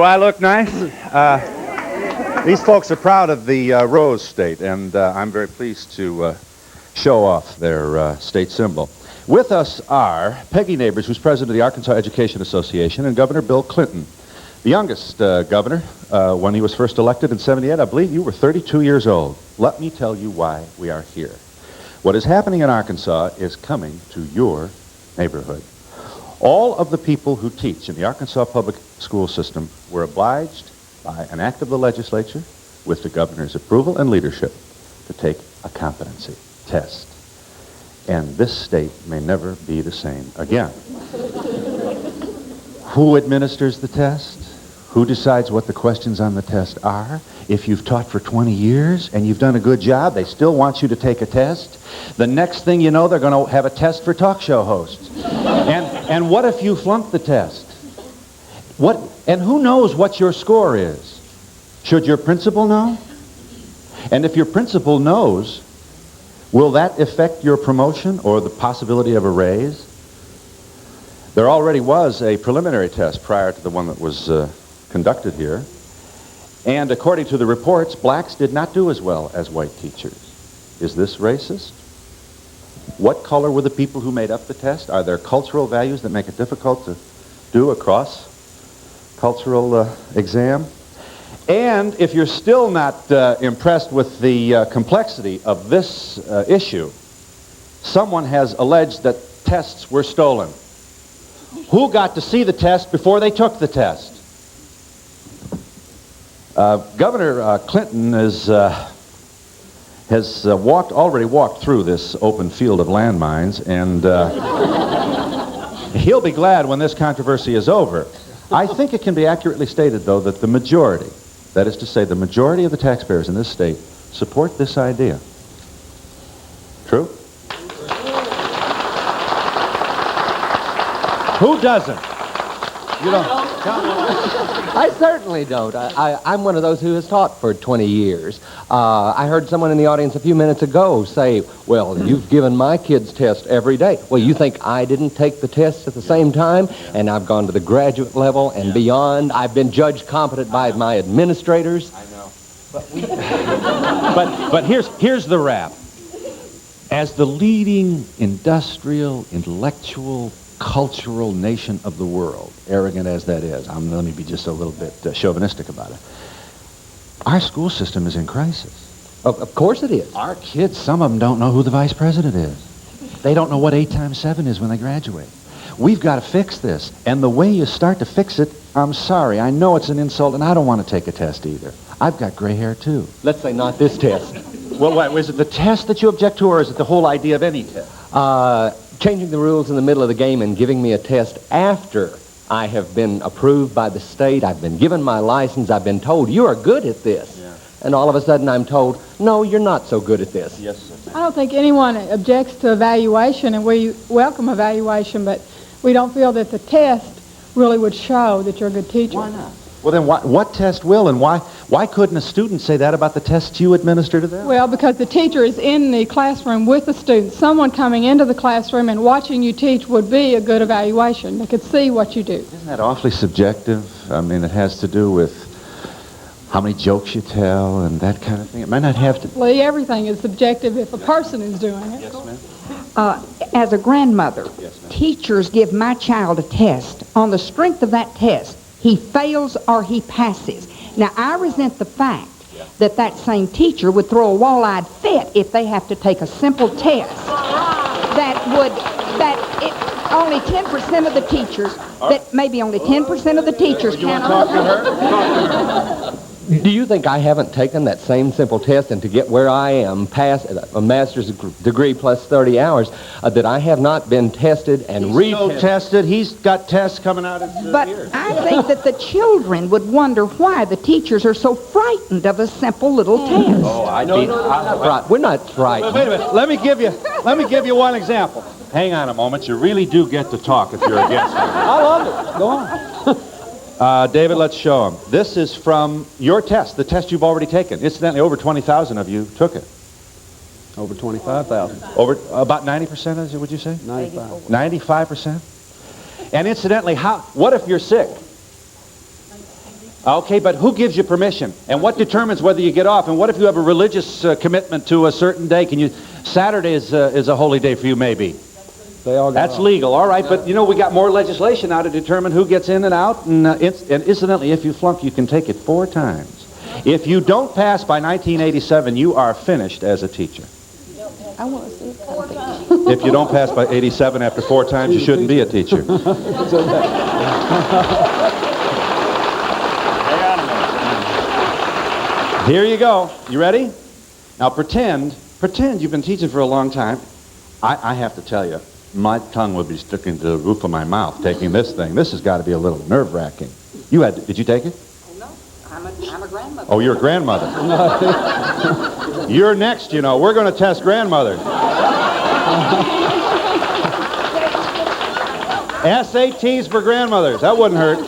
I look nice? These folks are proud of the Rose State, and I'm very pleased to show off their state symbol. With us are Peggy Neighbors, who's president of the Arkansas Education Association, and Governor Bill Clinton, the youngest governor. When he was first elected in '78, I believe you were 32 years old. Let me tell you why we are here. What is happening in Arkansas is coming to your neighborhood. All of the people who teach in the Arkansas public school system were obliged by an act of the legislature, with the governor's approval and leadership, to take a competency test. And this state may never be the same again. Who administers the test? Who decides what the questions on the test are? If you've taught for 20 years and you've done a good job, they still want you to take a test. The next thing you know, they're going to have a test for talk show hosts. And what if you flunk the test? And who knows what your score is? Should your principal know? And if your principal knows, will that affect your promotion or the possibility of a raise? There already was a preliminary test prior to the one that was conducted here. And according to the reports, blacks did not do as well as white teachers. Is this racist? What color were the people who made up the test? Are there cultural values that make it difficult to do a cross-cultural exam? And if you're still not impressed with the complexity of this issue, someone has alleged that tests were stolen. Who got to see the test before they took the test? Governor Clinton has already walked through this open field of landmines, and he'll be glad when this controversy is over. I think it can be accurately stated, though, that the majority, that is to say, the majority of the taxpayers in this state, support this idea. True? Who doesn't? You don't. I certainly don't. I'm one of those who has taught for 20 years. I heard someone in the audience a few minutes ago say, well, you've given my kids tests every day. Well, you think I didn't take the tests at the same time? And I've gone to the graduate level and beyond. I've been judged competent by my administrators. I know. But here's the wrap. As the leading industrial, intellectual, cultural nation of the world, arrogant as that is, let me be just a little bit chauvinistic about it, our school system is in crisis. Of course it is. Our kids, some of them don't know who the vice president is. They don't know what 8 times 7 is when they graduate. We've got to fix this. And the way you start to fix it, I'm sorry, I know it's an insult, and I don't want to take a test either. I've got gray hair, too. Let's say not this test. Well, what, is it the test that you object to, or is it the whole idea of any test? Changing the rules in the middle of the game and giving me a test after I have been approved by the state, I've been given my license, I've been told, you are good at this. Yeah. And all of a sudden I'm told, no, you're not so good at this. Yes, sir. I don't think anyone objects to evaluation, and we welcome evaluation, but we don't feel that the test really would show that you're a good teacher. Why not? Well, then what test will, and why couldn't a student say that about the tests you administer to them? Well, because the teacher is in the classroom with the student. Someone coming into the classroom and watching you teach would be a good evaluation. They could see what you do. Isn't that awfully subjective? I mean, it has to do with how many jokes you tell and that kind of thing. It might not have to... Well, everything is subjective if a person is doing it. Yes, ma'am. As a grandmother, yes, ma'am, teachers give my child a test. On the strength of that test, he fails or he passes. Now, I resent the fact that same teacher would throw a wall-eyed fit if they have to take a simple test only 10% of the teachers, maybe only 10% of the teachers can... Talk to her? Do you think I haven't taken that same simple test, and to get where I am, pass a master's degree plus 30 hours, that I have not been tested and retested? So tested. He's got tests coming out his But ears. I think that the children would wonder why the teachers are so frightened of a simple little test. Oh, We're not frightened. Wait a minute. Let me give you one example. Hang on a moment. You really do get to talk if you're against me. I'll love it. Go on. David, let's show him. This is from your test, the test you've already taken. Incidentally, over 20,000 of you took it. Over 25,000. Over about 90%, is it, would you say? 95. 95%? And incidentally, what if you're sick? Okay, but who gives you permission? And what determines whether you get off? And what if you have a religious commitment to a certain day? Saturday is a holy day for you, maybe. They all got That's off. legal, all right. But, we got more legislation now to determine who gets in and out. And incidentally, if you flunk, you can take it 4 times. If you don't pass by 1987, you are finished as a teacher. I want to see it. If you don't pass by 87 after 4 times, you shouldn't be a teacher. Here you go. You ready? Now pretend you've been teaching for a long time. I have to tell you, my tongue would be sticking to the roof of my mouth taking this thing. This has got to be a little nerve-wracking. Did you take it? No, I'm a grandmother. Oh, you're a grandmother. You're next, We're going to test grandmothers. SATs for grandmothers. That wouldn't hurt.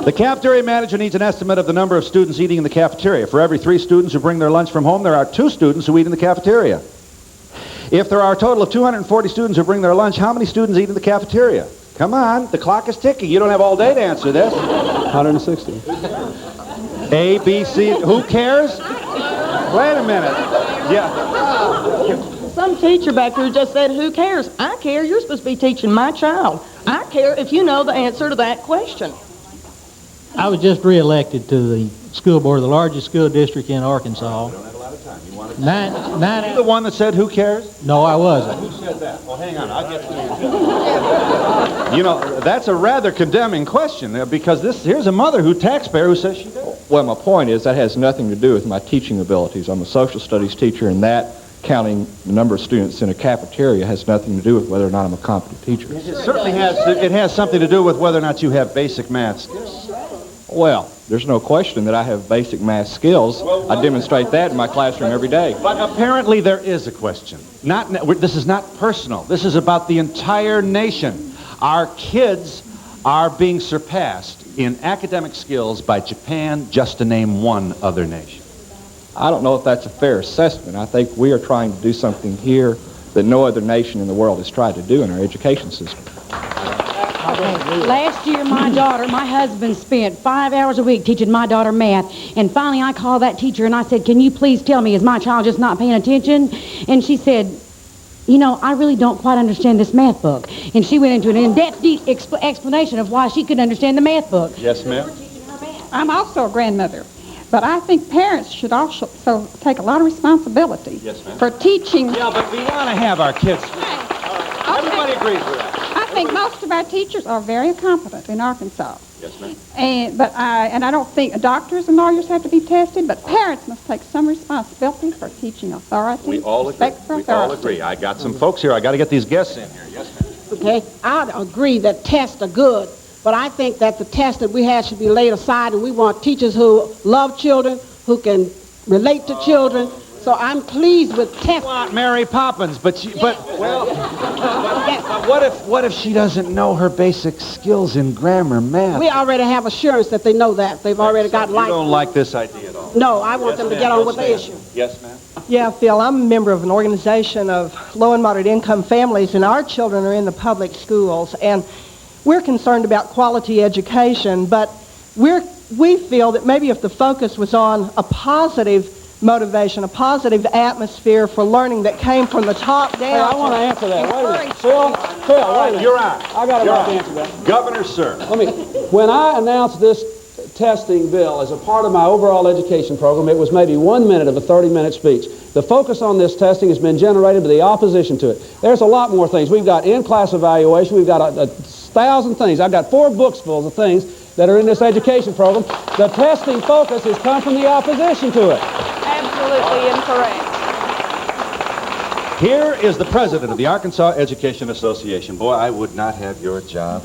The cafeteria manager needs an estimate of the number of students eating in the cafeteria. For every 3 students who bring their lunch from home, there are 2 students who eat in the cafeteria. If there are a total of 240 students who bring their lunch, how many students eat in the cafeteria? Come on, the clock is ticking. You don't have all day to answer this. 160. A, B, C. Who cares? Wait a minute. Yeah. Some teacher back there just said, who cares? I care. You're supposed to be teaching my child. I care if you know the answer to that question. I was just reelected to the school board, the largest school district in Arkansas. We don't have a lot of time. You want to... Nine. The one that said, who cares? No, I wasn't. Who said that? Well, hang on. I'll get to you. That's a rather condemning question because here's a mother taxpayer who says she does. Well, my point is that has nothing to do with my teaching abilities. I'm a social studies teacher, and that counting the number of students in a cafeteria has nothing to do with whether or not I'm a competent teacher. It certainly has. It has something to do with whether or not you have basic math skills. Well, there's no question that I have basic math skills. I demonstrate that in my classroom every day. But apparently there is a question. This is not personal. This is about the entire nation. Our kids are being surpassed in academic skills by Japan, just to name one other nation. I don't know if that's a fair assessment. I think we are trying to do something here that no other nation in the world has tried to do in our education system. Last year, my husband spent 5 hours a week teaching my daughter math. And finally, I called that teacher and I said, can you please tell me, is my child just not paying attention? And she said, I really don't quite understand this math book. And she went into an in-depth explanation of why she couldn't understand the math book. Yes, ma'am. I'm also a grandmother, but I think parents should also take a lot of responsibility for teaching. Yeah, but we want to have our kids. Everybody agrees with that. I think most of our teachers are very competent in Arkansas. Yes, ma'am. And I don't think doctors and lawyers have to be tested, but parents must take some responsibility for teaching authority. We all agree. Respect for authority. I got some folks here. I got to get these guests in here. Yes, ma'am. Okay, I agree that tests are good, but I think that the tests that we have should be laid aside, and we want teachers who love children, who can relate to children. So I'm pleased with tests. Want Mary Poppins, but what if she doesn't know her basic skills in grammar, math? We already have assurance that they know that. They've already got life. You don't like this idea at all? No, I want them to get on with the issue. Yes, ma'am. Yeah, Phil, I'm a member of an organization of low and moderate income families, and our children are in the public schools, and we're concerned about quality education, but we feel that maybe if the focus was on a positive motivation, a positive atmosphere for learning that came from the top down. Hey, I want to answer that. Wait a minute. Phil, wait a minute. You're on. I got to answer that. Governor, sir. When I announced this testing bill as a part of my overall education program, it was maybe 1 minute of a 30-minute speech. The focus on this testing has been generated by the opposition to it. There's a lot more things. We've got in-class evaluation. We've got a 1,000 things. I've got 4 books full of things that are in this education program. The testing focus has come from the opposition to it. Absolutely incorrect. Here is the president of the Arkansas Education Association. Boy, I would not have your job.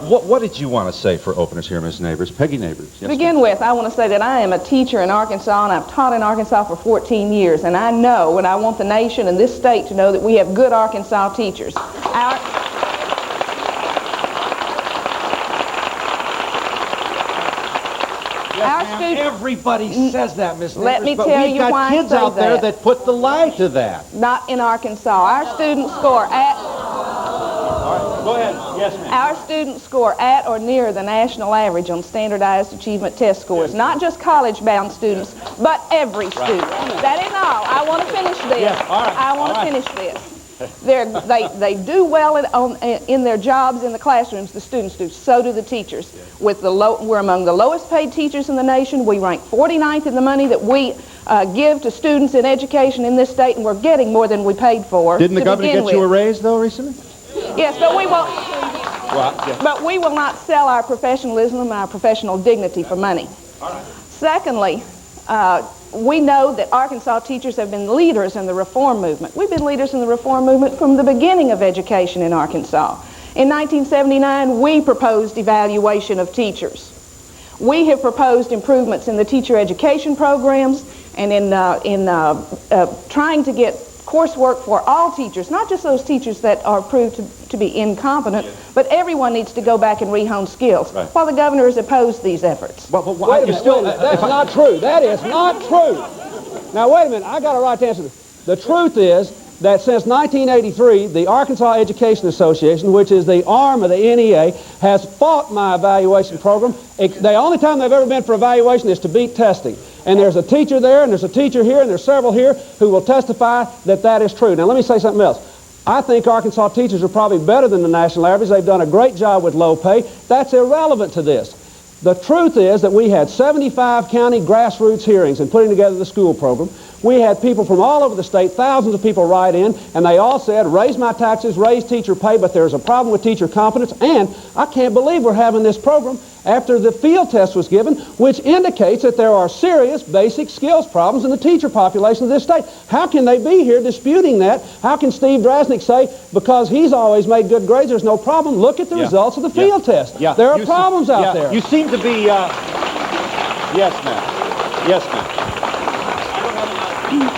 What did you want to say for openers here, Ms. Neighbors? Peggy Neighbors. Yes, to begin with, I want to say that I am a teacher in Arkansas, and I've taught in Arkansas for 14 years, and I know, and I want the nation and this state to know that we have good Arkansas teachers. Everybody says that, Ms. Neighbors. Let me but tell we've you got why kids I say out there that. that put the lie to that. Not in Arkansas. Our students score at... Go ahead. Yes, ma'am. Our students score at or near the national average on standardized achievement test scores. Not just college-bound students, but every student. That ain't all. I want to finish this. Yes, all right. I want to finish this. They do well in their jobs in the classrooms. The students do. So do the teachers. We're among the lowest paid teachers in the nation. We rank 49th in the money that we give to students in education in this state, and we're getting more than we paid for. Didn't the governor get you a raise, though, recently? Yes, but we won't. But we will not sell our professionalism and our professional dignity for money. Secondly, we know that Arkansas teachers have been leaders in the reform movement. We've been leaders in the reform movement from the beginning of education in Arkansas. In 1979, we proposed evaluation of teachers. We have proposed improvements in the teacher education programs and in trying to get coursework for all teachers, not just those teachers that are proved to be incompetent, but everyone needs to go back and rehone skills, while the governor has opposed these efforts. Wait a minute, that's not true. That is not true. Now, wait a minute. I got a right to answer this. The truth is that since 1983, the Arkansas Education Association, which is the arm of the NEA, has fought my evaluation program. The only time they've ever been for evaluation is to beat testing. And there's a teacher there, and there's a teacher here, and there's several here who will testify that that is true. Now, let me say something else. I think Arkansas teachers are probably better than the national average. They've done a great job with low pay. That's irrelevant to this. The truth is that we had 75 county grassroots hearings in putting together the school program. We had people from all over the state, thousands of people write in, and they all said, raise my taxes, raise teacher pay, but there's a problem with teacher competence. And I can't believe we're having this program after the field test was given, which indicates that there are serious basic skills problems in the teacher population of this state. How can they be here disputing that? How can Steve Drasnick say, because he's always made good grades, there's no problem? Look at the results of the field test. There are problems out there. You seem to be... Yes, ma'am. Yes, ma'am.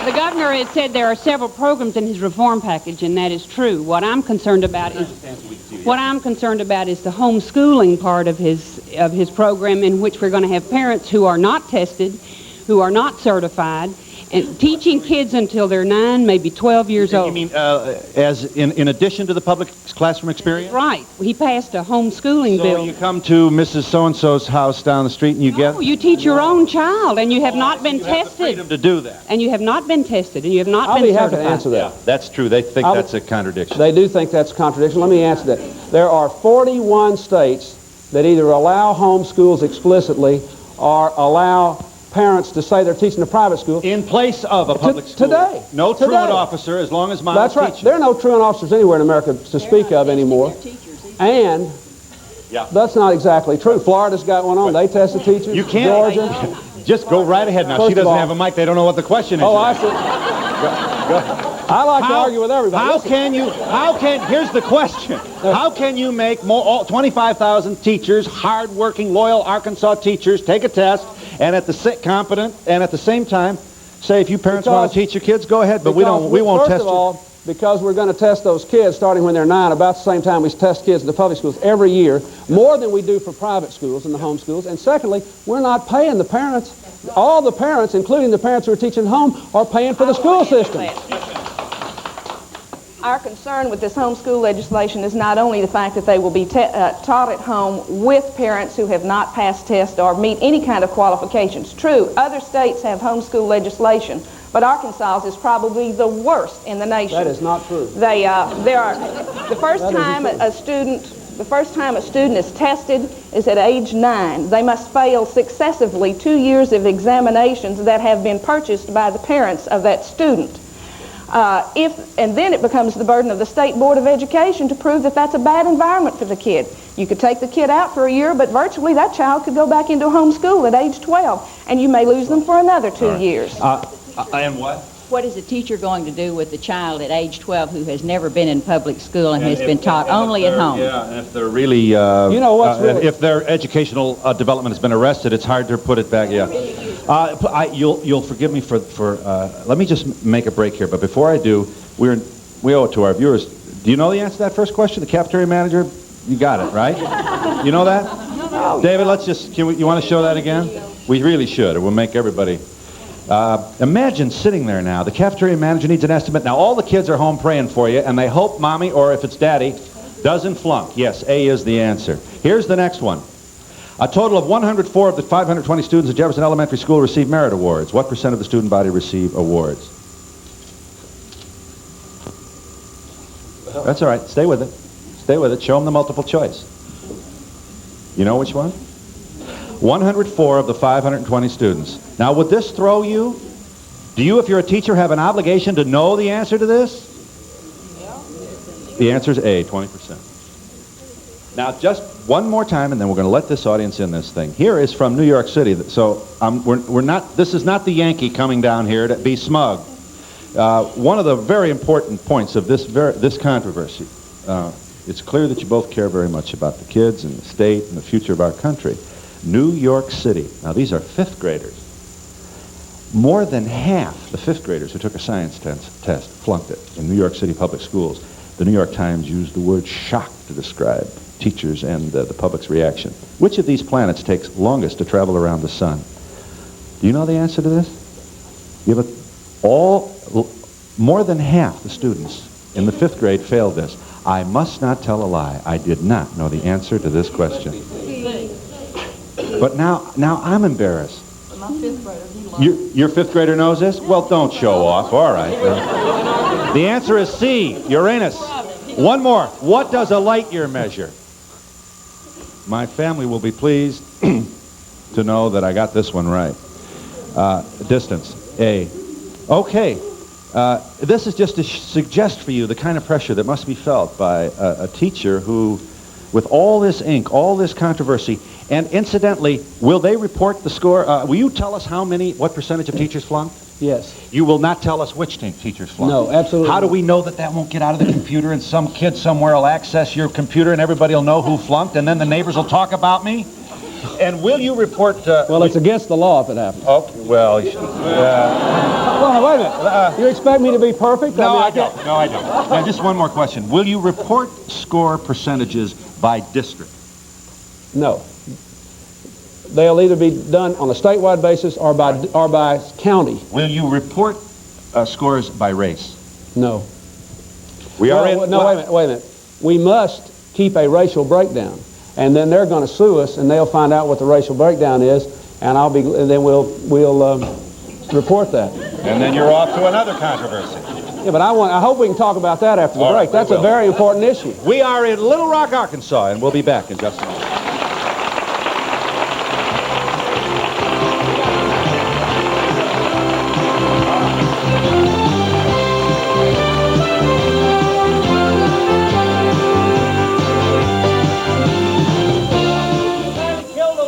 The governor has said there are several programs in his reform package, and that is true. What I'm concerned about is the homeschooling part of his program, in which we're going to have parents who are not tested, who are not certified, and teaching kids until they're 9, maybe 12 years old. You mean as in addition to the public classroom experience? Right. He passed a homeschooling bill. So you come to Mrs. So-and-so's house down the street and you get... No, you teach your own child, and you have not been tested. Have the freedom to do that. And you have not been tested, and you have not I'll been be certified. happy to answer that. Yeah, that's true. They think that's a contradiction. They do think that's a contradiction. Let me answer that. There are 41 states that either allow homeschools explicitly or allow parents to say they're teaching a private school. In place of a public school. Today. No truant officer as long as mom's That's right. teaching. There are no truant officers anywhere in America to speak of anymore. And that's not exactly true. Florida's got one on. They test the teachers. You can't. Georgia. Just go right ahead now. First She doesn't of all- have a mic. They don't know what the question is. Oh, I yet. see. I like to argue with everybody. Here's the question. How can you make 25,000 teachers, hard-working, loyal Arkansas teachers, take a test and at the same time say, if you parents want to teach your kids, go ahead, but we won't test First of all, because we're going to test those kids starting when they're 9, about the same time we test kids in the public schools every year, more than we do for private schools and the home schools. And secondly, we're not paying the parents. All the parents, including the parents who are teaching home, are paying for the school system. Our concern with this homeschool legislation is not only the fact that they will be taught at home with parents who have not passed tests or meet any kind of qualifications. True, other states have homeschool legislation, but Arkansas's is probably the worst in the nation. That is not true. The first time a student is tested is at age 9. They must fail successively 2 years of examinations that have been purchased by the parents of that student. And then it becomes the burden of the State Board of Education to prove that that's a bad environment for the kid. You could take the kid out for a year, but virtually that child could go back into homeschool at age 12, and you may lose them for another 2 years. And what? What is a teacher going to do with a child at age 12 who has never been in public school and has been taught only at home? Yeah, and if they're really, if their educational development has been arrested, it's hard to put it back. Yeah, you'll forgive me for let me just make a break here. But before I do, we owe it to our viewers. Do you know the answer to that first question? The cafeteria manager, you got it right. You know that? No. David, you want to show that again? We really should. It will make everybody. Imagine sitting there now. The cafeteria manager needs an estimate. Now, all the kids are home praying for you, and they hope mommy, or if it's daddy, Doesn't flunk. Yes, A is the answer. Here's the next one. A total of 104 of the 520 students at Jefferson Elementary School receive merit awards. What percent of the student body receive awards? That's all right. Stay with it. Stay with it. Show them the multiple choice. You know which one? 104 of the 520 students. Now, would this throw you? Do you, if you're a teacher, have an obligation to know the answer to this? The answer is A, 20%. Now, just one more time, and then we're going to let this audience in this thing. Here is from New York City. So we're not. This is not the Yankee coming down here to be smug. One of the very important points of this controversy. It's clear that you both care very much about the kids and the state and the future of our country. New York City. Now, these are fifth graders. More than half the fifth graders who took a science test flunked it in New York City public schools. The New York Times used the word shock to describe teachers and the public's reaction. Which of these planets takes longest to travel around the sun? Do you know the answer to this? You have more than half the students in the fifth grade failed this. I must not tell a lie. I did not know the answer to this question. But now I'm embarrassed. My fifth grader, he loves Your fifth grader knows this? Well, don't show off. All right. The answer is C, Uranus. One more. What does a light year measure? My family will be pleased to know that I got this one right. Distance, A. Okay. This is just to suggest for you the kind of pressure that must be felt by a teacher who, with all this ink, all this controversy, and incidentally, will they report the score? Will you tell us what percentage of teachers flunked? Yes. You will not tell us which teachers flunked? No, absolutely. How do we know that won't get out of the computer and some kid somewhere will access your computer and everybody will know who flunked and then the neighbors will talk about me? And will you report... well, it's against the law if it happens. Okay, well... well, wait a minute. You expect me to be perfect? No, I don't. No, I don't. Now, just one more question. Will you report score percentages by district? No. They'll either be done on a statewide basis or by county. Will you report scores by race? No. Wait a minute. We must keep a racial breakdown. And then they're going to sue us, and they'll find out what the racial breakdown is, and then we'll report that. And then you're off to another controversy. Yeah, but I hope we can talk about that after the break. That's a very important issue. We are in Little Rock, Arkansas, and we'll be back in just a moment.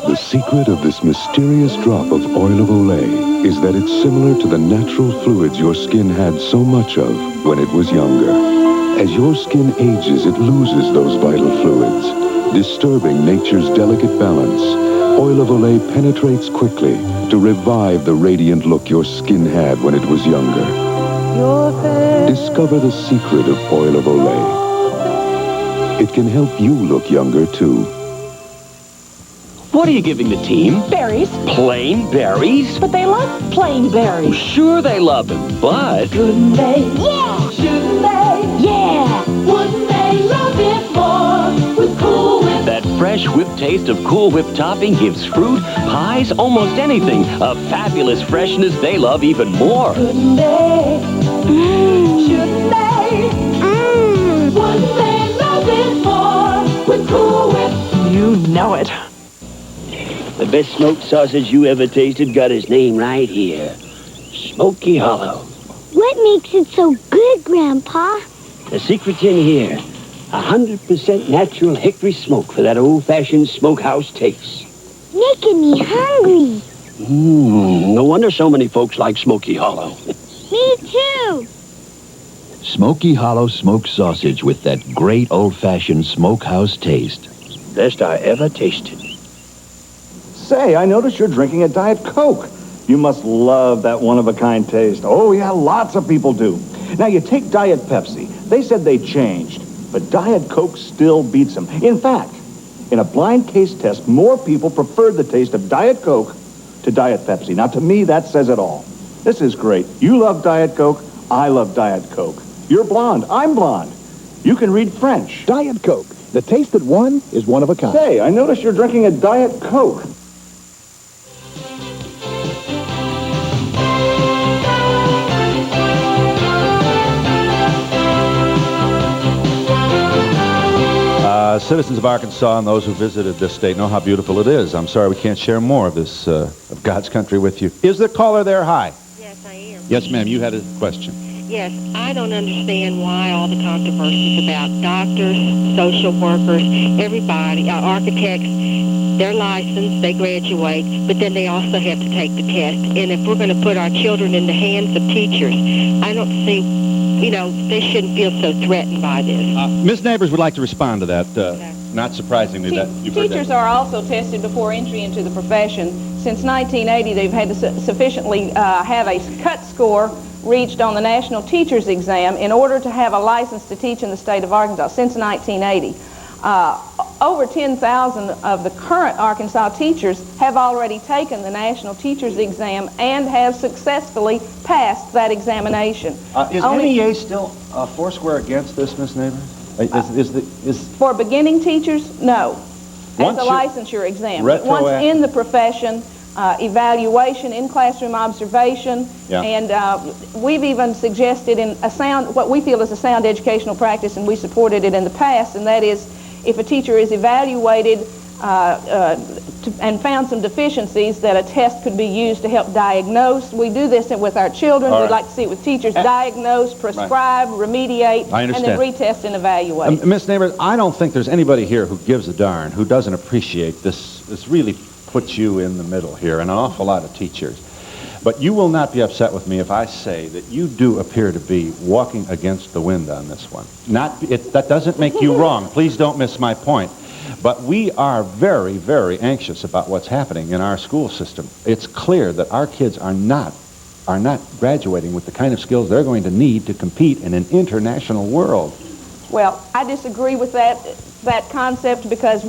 The secret of this mysterious drop of oil of Olay is that it's similar to the natural fluids your skin had so much of when it was younger. As your skin ages, it loses those vital fluids, disturbing nature's delicate balance. Oil of Olay penetrates quickly to revive the radiant look your skin had when it was younger. Discover the secret of Oil of Olay. It can help you look younger, too. What are you giving the team? Berries. Plain berries? But they love plain berries. Well, sure they love them, but... Shouldn't they? Yeah! Shouldn't they? Yeah! Wouldn't they love it more with Cool Whip? That fresh whipped taste of Cool Whip topping gives fruit, pies, almost anything a fabulous freshness they love even more. Shouldn't they? Shouldn't they? Wouldn't they love it more with Cool Whip? You know it. The best smoked sausage you ever tasted got his name right here. Smoky Hollow. What makes it so good, Grandpa? The secret's in here. 100% natural hickory smoke for that old-fashioned smokehouse taste. Making me hungry. No wonder so many folks like Smoky Hollow. Me too. Smoky Hollow smoked sausage with that great old-fashioned smokehouse taste. Best I ever tasted. Say, I noticed you're drinking a Diet Coke. You must love that one-of-a-kind taste. Oh, yeah, lots of people do. Now, you take Diet Pepsi. They said they changed, but Diet Coke still beats them. In fact, in a blind case test, more people preferred the taste of Diet Coke to Diet Pepsi. Now, to me, that says it all. This is great. You love Diet Coke. I love Diet Coke. You're blonde. I'm blonde. You can read French. Diet Coke. The taste that won is one of a kind. Say, I noticed you're drinking a Diet Coke. Citizens of Arkansas and those who visited this state know how beautiful it is. I'm sorry we can't share more of this, of God's country with you. Is the caller there? Hi. Yes, I am. Yes, ma'am. You had a question. Yes, I don't understand why all the controversies about doctors, social workers, everybody, architects, they're licensed, they graduate, but then they also have to take the test. And if we're going to put our children in the hands of teachers, I don't see, they shouldn't feel so threatened by this. Ms. Neighbors would like to respond to that. Not surprisingly, that you've heard Teachers that. are also tested before entry into the profession. Since 1980, they've had to sufficiently have a cut score reached on the National Teachers Exam in order to have a license to teach in the state of Arkansas since 1980. Over 10,000 of the current Arkansas teachers have already taken the National Teachers Exam and have successfully passed that examination. Is NEA still foursquare against this, Ms. Neighbors? For beginning teachers, no. As a licensure exam. But once in the profession, evaluation, in-classroom observation, and we've even suggested in what we feel is a sound educational practice, and we supported it in the past, and that is if a teacher is evaluated and found some deficiencies, that a test could be used to help diagnose. We do this with our children. We'd like to see it with teachers. Diagnose, prescribe, remediate, and then retest and evaluate. Ms. Neighbors, I don't think there's anybody here who gives a darn, who doesn't appreciate this. This really puts you in the middle here, and an awful lot of teachers. But you will not be upset with me if I say that you do appear to be walking against the wind on this one. That doesn't make you wrong. Please don't miss my point. But we are very, very anxious about what's happening in our school system. It's clear that our kids are not graduating with the kind of skills they're going to need to compete in an international world. Well, I disagree with that concept, because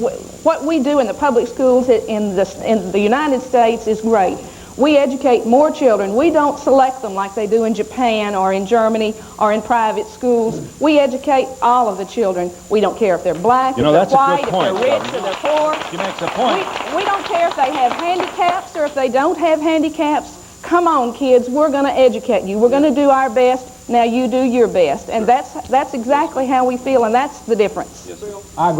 what we do in the public schools in the United States is great. We educate more children. We don't select them like they do in Japan or in Germany or in private schools. We educate all of the children. We don't care if they're black, if they're white, if they're rich, or they're poor. She makes a point. We don't care if they have handicaps or if they don't have handicaps. Come on, kids, we're going to educate you. We're going to do our best. Now you do your best. And that's exactly how we feel, and that's the difference. Yes, I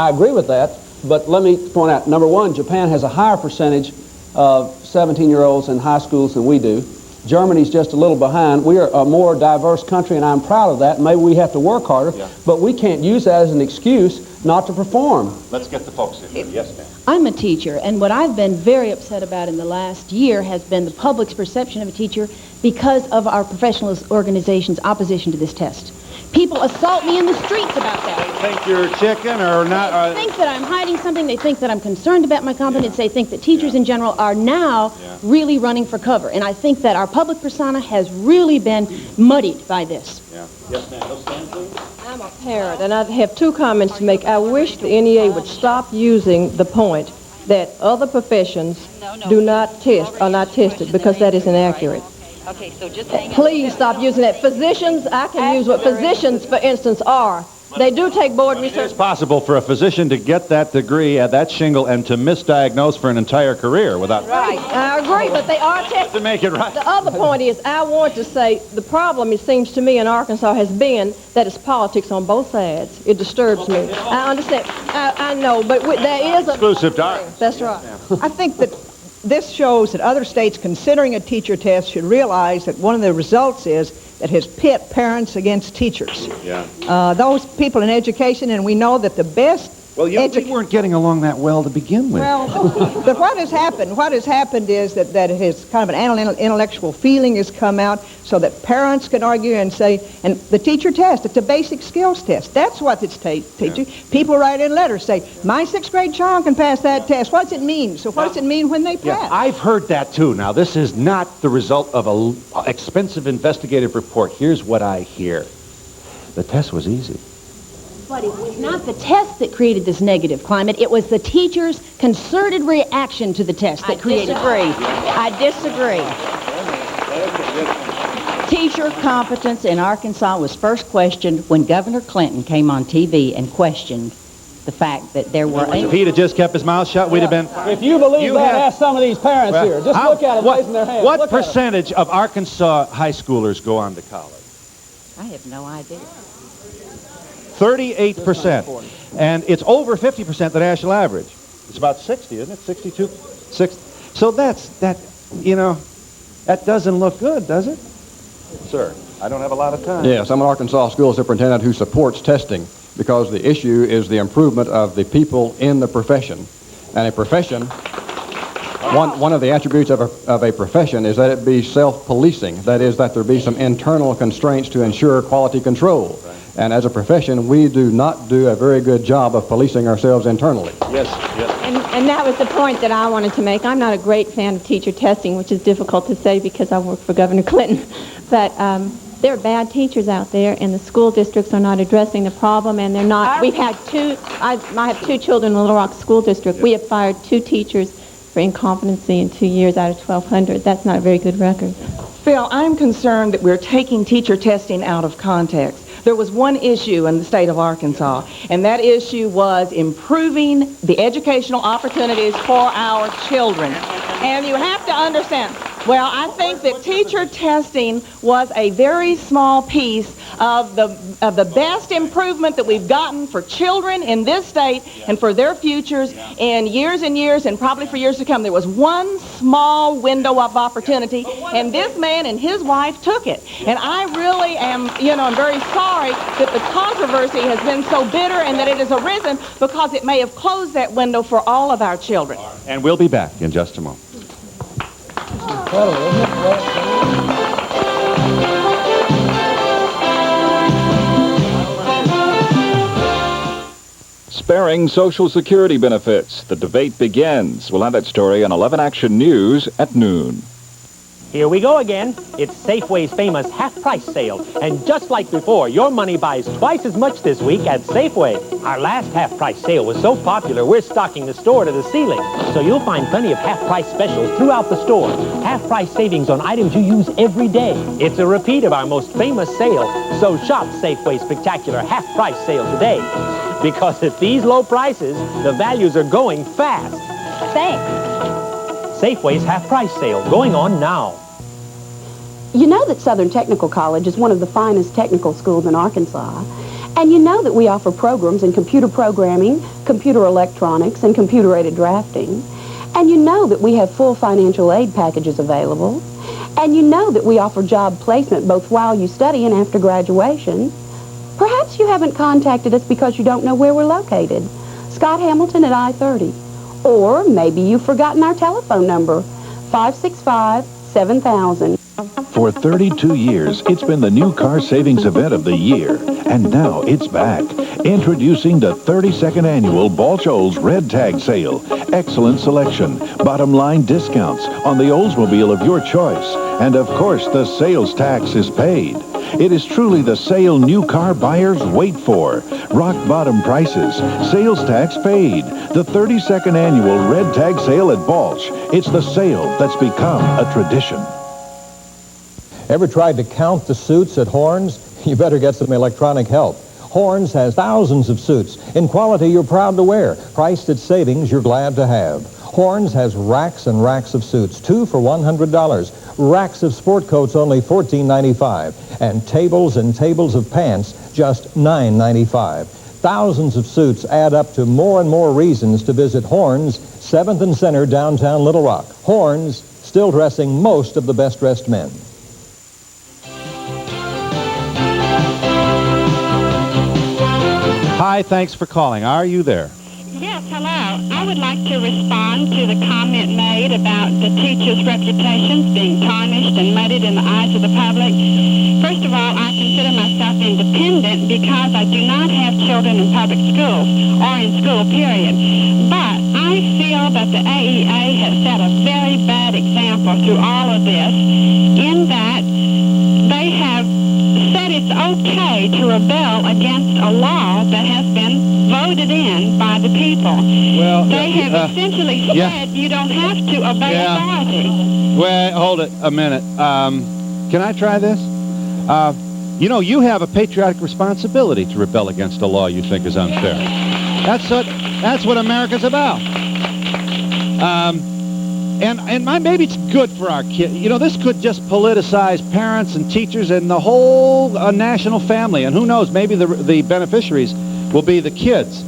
agree with that, but let me point out, number one, Japan has a higher percentage of 17-year-olds in high schools than we do. Germany's just a little behind. We are a more diverse country, and I'm proud of that. Maybe we have to work harder, but we can't use that as an excuse not to perform. Let's get the folks in here. Yes, ma'am. I'm a teacher, and what I've been very upset about in the last year has been the public's perception of a teacher because of our professional organization's opposition to this test. People assault me in the streets about that. They think you're chicken or not. They think that I'm hiding something. They think that I'm concerned about my competence. They think that teachers in general are now really running for cover. And I think that our public persona has really been muddied by this. Yes, ma'am. No stand, please. I'm a parent, and I have two comments to make. I wish the NEA would stop using the point that other professions do not test, are not tested, because that is inaccurate. Okay, so just hang on. Please stop using that. Physicians, I can use what physicians, for instance, are. They do take board research. It's possible for a physician to get that degree at that shingle and to misdiagnose for an entire career without... Right, I agree, but they are tested. To make it right. The other point is, I want to say, the problem, it seems to me, in Arkansas has been that it's politics on both sides. It disturbs me. I understand. I know, but there is a... Exclusive to Arkansas. That's right. I think that this shows that other states considering a teacher test should realize that one of the results is that has pit parents against teachers. Those people in education, and we know that the best... Well, we weren't getting along that well to begin with. Well, but what has happened is that it has kind of an intellectual feeling has come out so that parents can argue and say, and the teacher test, it's a basic skills test. That's what it's teaching. People write in letters, say, my 6th grade child can pass that test. What does it mean? So what does it mean when they pass? I've heard that too. Now, this is not the result of an expensive investigative report. Here's what I hear. The test was easy. But it was not the test that created this negative climate. It was the teachers' concerted reaction to the test that created it. I disagree. Teacher competence in Arkansas was first questioned when Governor Clinton came on TV and questioned the fact that there were... If he'd have just kept his mouth shut, we'd have been... If you believe that, ask some of these parents here. Just look at them raising their hands. What percentage of Arkansas high schoolers go on to college? I have no idea. 38%. And it's over 50% the national average. It's about 60, isn't it? 62? 60. So that doesn't look good, does it? Sir, I don't have a lot of time. Yes, I'm an Arkansas school superintendent who supports testing because the issue is the improvement of the people in the profession. And a profession, one of the attributes of a profession is that it be self-policing. That is, that there be some internal constraints to ensure quality control. And as a profession, we do not do a very good job of policing ourselves internally. Yes, yes. And that was the point that I wanted to make. I'm not a great fan of teacher testing, which is difficult to say because I work for Governor Clinton. But there are bad teachers out there, and the school districts are not addressing the problem, and they're not. We've had I have 2 children in the Little Rock School District. We have fired 2 teachers for incompetency in 2 years out of 1,200. That's not a very good record. Phil, I'm concerned that we're taking teacher testing out of context. There was one issue in the state of Arkansas, and that issue was improving the educational opportunities for our children. And you have to understand, well, I think that teacher testing was a very small piece of the best improvement that we've gotten for children in this state and for their futures in years and years and probably for years to come. There was one small window of opportunity, and this man and his wife took it. And I really am, I'm very sorry that the controversy has been so bitter and that it has arisen because it may have closed that window for all of our children. And we'll be back in just a moment. Sparing Social Security benefits. The debate begins. We'll have that story on 11 Action News at noon. Here we go again. It's Safeway's famous half-price sale. And just like before, your money buys twice as much this week at Safeway. Our last half-price sale was so popular, we're stocking the store to the ceiling. So you'll find plenty of half-price specials throughout the store. Half-price savings on items you use every day. It's a repeat of our most famous sale. So shop Safeway's spectacular half-price sale today. Because at these low prices, the values are going fast. Thanks. Safeway's half-price sale going on now. You know that Southern Technical College is one of the finest technical schools in Arkansas. And you know that we offer programs in computer programming, computer electronics, and computer-aided drafting. And you know that we have full financial aid packages available. And you know that we offer job placement both while you study and after graduation. Perhaps you haven't contacted us because you don't know where we're located. Scott Hamilton at I-30. Or maybe you've forgotten our telephone number, 565-7000. For 32 years, it's been the new car savings event of the year. And now it's back. Introducing the 32nd annual Balch Olds Red Tag Sale. Excellent selection, bottom line discounts on the Oldsmobile of your choice. And of course, the sales tax is paid. It is truly the sale new car buyers wait for. Rock bottom prices, sales tax paid. The 32nd annual Red Tag Sale at Balch. It's the sale that's become a tradition. Ever tried to count the suits at Horns? You better get some electronic help. Horns has thousands of suits in quality you're proud to wear, priced at savings you're glad to have. Horns has racks and racks of suits, 2 for $100. Racks of sport coats only $14.95. And tables and tables of pants just $9.95. Thousands of suits add up to more and more reasons to visit Horns, 7th and Center, downtown Little Rock. Horns, still dressing most of the best-dressed men. Hi, thanks for calling. Are you there? Yes, hello. I would like to respond to the comment made about the teachers' reputations being tarnished and muddied in the eyes of the public. First of all, I consider myself independent because I do not have children in public schools or in school, period. But I feel that the AEA has set a very bad example through all of this in that they have said it's okay to rebel against a law that has been voted in by the people. Well, they have essentially said you don't have to obey authority. Well, hold it a minute. Can I try this? You know, you have a patriotic responsibility to rebel against a law you think is unfair. That's what America's about. And maybe it's good for our kids. You know, this could just politicize parents and teachers and the whole national family. And who knows, maybe the beneficiaries will be the kids.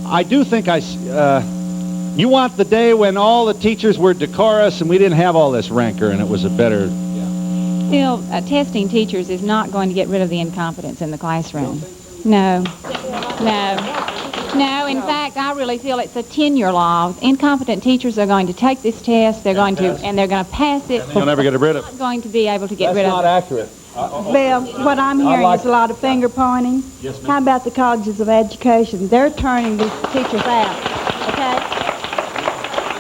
I do think you want the day when all the teachers were decorous and we didn't have all this rancor and it was a better... Still, testing teachers is not going to get rid of the incompetence in the classroom. No. In fact, I really feel it's a tenure law. Incompetent teachers are going to take this test, they're going to pass it. You'll never get rid of it. Not going to be able to get rid of it. That's not accurate. Bill, what I'm hearing is a lot of finger pointing. Yes, ma'am. How about the colleges of education? They're turning these teachers out, okay?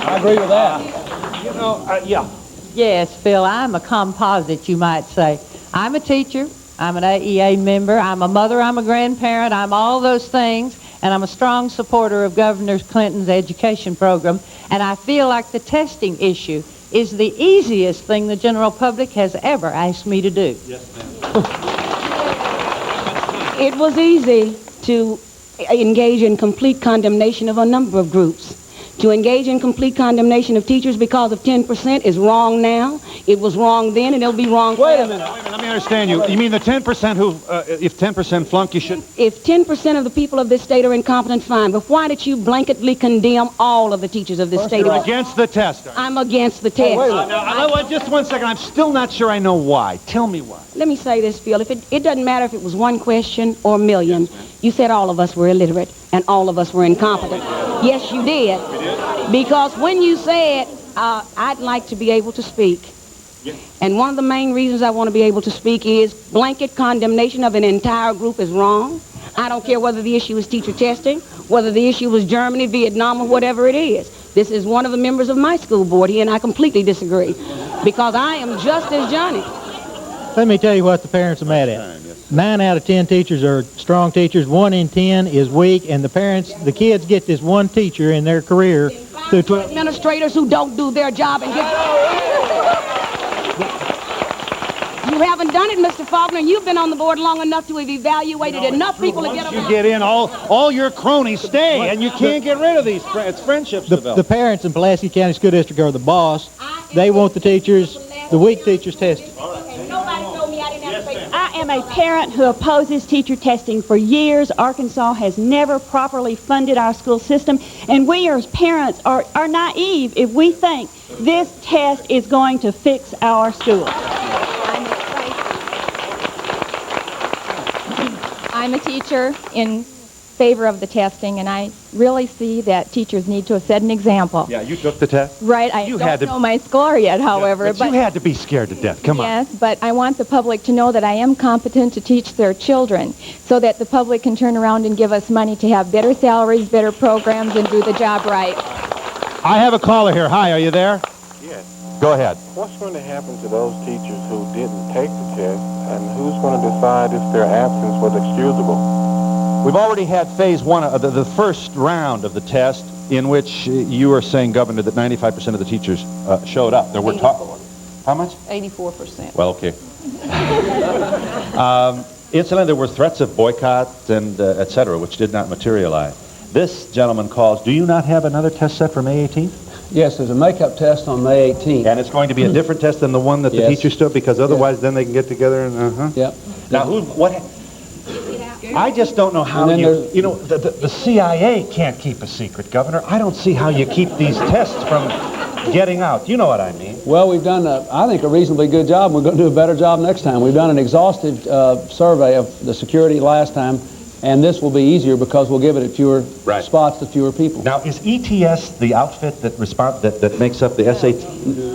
I agree with that. Yeah. Yes, Phil, I'm a composite, you might say. I'm a teacher, I'm an AEA member, I'm a mother, I'm a grandparent, I'm all those things, and I'm a strong supporter of Governor Clinton's education program, and I feel like the testing issue is the easiest thing the general public has ever asked me to do. Yes, ma'am. It was easy to engage in complete condemnation of a number of groups. To engage in complete condemnation of teachers because of 10% is wrong now. It was wrong then, and it'll be wrong forever. Wait a minute, let me understand you. You mean the 10% who, if 10% flunk, you should... If 10% of the people of this state are incompetent, fine. But why did you blanketly condemn all of the teachers of this state? You're against the test. I'm against the test. Now, just 1 second. I'm still not sure I know why. Tell me why. Let me say this, Phil. If it doesn't matter if it was one question or a million. You said all of us were illiterate and all of us were incompetent. Yes, you did. Because when you said, I'd like to be able to speak. And one of the main reasons I want to be able to speak is blanket condemnation of an entire group is wrong. I don't care whether the issue is teacher testing, whether the issue was Germany, Vietnam, or whatever it is. This is one of the members of my school board here, and I completely disagree. Because I am just as Johnny. Let me tell you what the parents are mad at. 9 out of 10 teachers are strong teachers. 1 in 10 is weak, and the kids get this one teacher in their career through 12. Administrators who don't do their job and get... You haven't done it, Mr. Faulkner, and you've been on the board long enough to have evaluated enough people to get them. You get in, all your cronies stay, and you can't get rid of these friendships. The parents in Pulaski County School District are the boss. They want the teachers, the weak teachers tested. I am a parent who opposes teacher testing for years. Arkansas has never properly funded our school system, and we as parents are naive if we think this test is going to fix our schools. I'm a teacher in favor of the testing, and I really see that teachers need to set an example. Yeah, you took the test? Right, I don't know my score yet, however. But you had to be scared to death. Come on. Yes, but I want the public to know that I am competent to teach their children so that the public can turn around and give us money to have better salaries, better programs, and do the job right. I have a caller here. Hi, are you there? Yes. Go ahead. What's going to happen to those teachers who didn't take the test, and who's going to decide if their absence was excusable? We've already had phase 1 of the first round of the test, in which you are saying, Governor, that 95% of the teachers showed up. There were how much? 84%. Well, okay. Incidentally, there were threats of boycott and et cetera, which did not materialize. This gentleman calls, do you not have another test set for May 18th? Yes, there's a makeup test on May 18th. And it's going to be a different test than the one that the teachers took, because otherwise then they can get together and, Yep. Now, I just don't know how the CIA can't keep a secret, Governor. I don't see how you keep these tests from getting out. You know what I mean? Well, we've done, I think, a reasonably good job. We're going to do a better job next time. We've done an exhaustive survey of the security last time, and this will be easier because we'll give it at fewer spots to fewer people. Now, is ETS the outfit that makes up the SAT?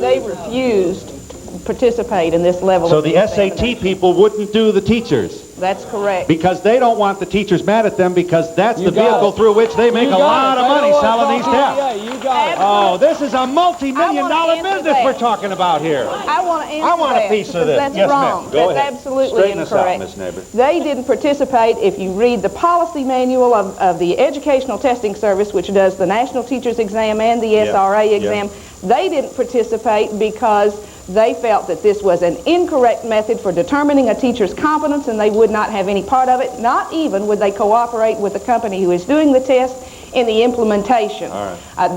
They refused to participate in this level. So of the SAT people wouldn't do the teachers? That's correct. Because they don't want the teachers mad at them, because that's the vehicle through which they make a lot of money selling these tests. You Oh, this is a multi-million-dollar business we're talking about here. I want to answer I want a that, piece of because this. That's Yes, wrong. ma'am. Go That's ahead. absolutely Straighten us out, incorrect. Miss Neighbor. They didn't participate. If you read the policy manual of the Educational Testing Service, which does the National Teachers Exam and the SRA exam, they didn't participate because they felt that this was an incorrect method for determining a teacher's competence, and they would not have any part of it. Not even would they cooperate with the company who is doing the test in the implementation. All right.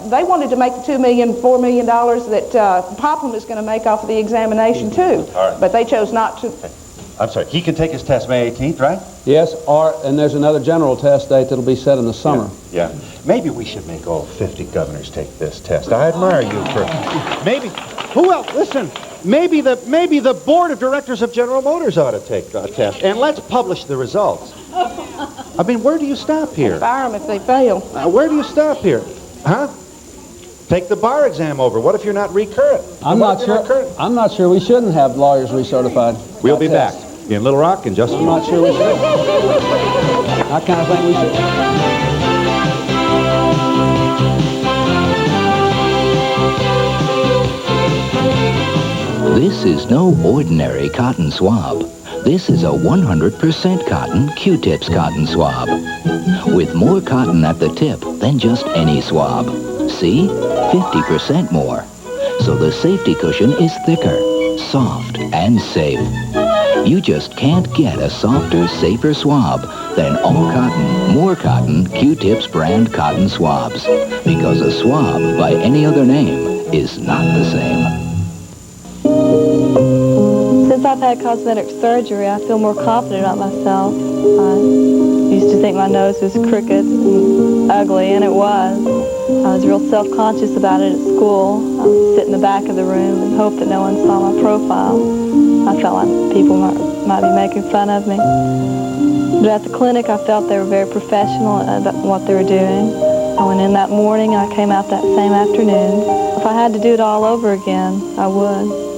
They wanted to make the $4 million that Popham is going to make off of the examination too, All right. but they chose not to. I'm sorry. He can take his test May 18th, right? Yes, and there's another general test date that'll be set in the summer. Yeah. Maybe we should make all 50 governors take this test. I admire you for... Maybe... Who else? Listen, maybe the board of directors of General Motors ought to take a test, and let's publish the results. I mean, where do you stop here? Fire them if they fail. Where do you stop here? Huh? Take the bar exam over. What if you're not recurrent? I'm not sure we shouldn't have lawyers recertified. We'll be back in Little Rock in just a moment. I'm not sure we should. I kind of think we should. This is no ordinary cotton swab. This is a 100% cotton Q-tips cotton swab. With more cotton at the tip than just any swab. See? 50% more. So the safety cushion is thicker, soft, and safe. You just can't get a softer, safer swab than all cotton, more cotton Q-tips brand cotton swabs. Because a swab by any other name is not the same. Since I've had cosmetic surgery, I feel more confident about myself. I used to think my nose was crooked and ugly, and it was. I was real self-conscious about it at school. I would sit in the back of the room and hope that no one saw my profile. I felt like people might be making fun of me. But at the clinic, I felt they were very professional about what they were doing. I went in that morning, and I came out that same afternoon. If I had to do it all over again, I would.